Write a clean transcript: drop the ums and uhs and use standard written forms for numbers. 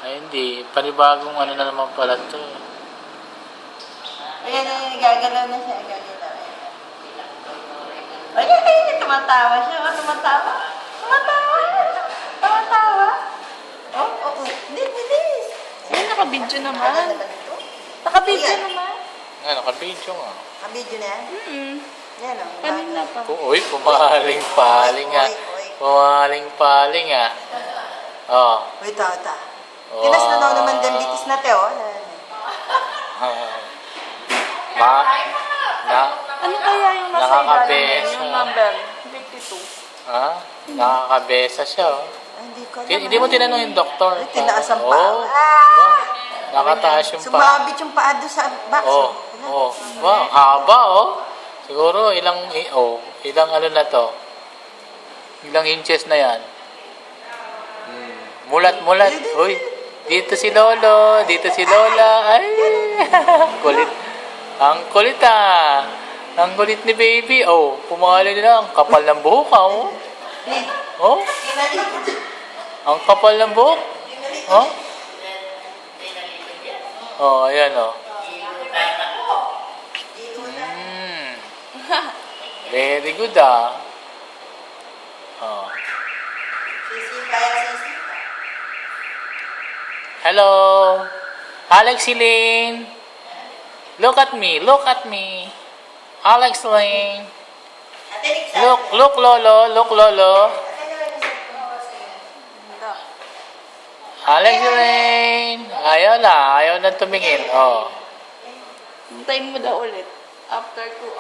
Ay, hindi. Panibagong ano na naman pala ito. Ayan, gagalaw na siya. Gagalaw. Ayan, tumatawa siya. Tumatawa. Tumatawa. Oh. Bilis. Ayan, nakabidyo Ano naman. naman ito? Nakabidyo naman. Ano, nakabidyo nga. Kabidyo na yan? Yan o. Kanina pa. Uy, pumaling-paling nga. Pumaling-paling nga. Oh. Uy, tata. Wow. Tinas na daw naman dambitis na te, oh. Ano kaya yung nasa Nakakabesa. ilalim? Yung number? 52. Nakakabesa siya, oh. Ay, hindi ko alam. Hindi mo tinanong yung doktor. Ay, tinaas ang paa. Oh. Nakataas yung paa. Sumabit yung paa doon sa box. Oh. Wow, haba, oh. Siguro ilang ano na to? Ilang inches na yan? Mulat. Uy, dito si Lolo, dito si Lola. Ay, kulit. Ang kulit ah. Ang kulit ni baby. Oh, pumali na. Ang kapal ng buhok ah. Oh. Ang kapal ng buhok. Oh. Oh, ayan oh. Very good ah. Oh. Hello. Alex Lane. Look at me. Alex Lane. Look Lolo. Alex Lane. Ayaw na tumingin. Oh. Hintayin mo daw ulit. After 2 hours.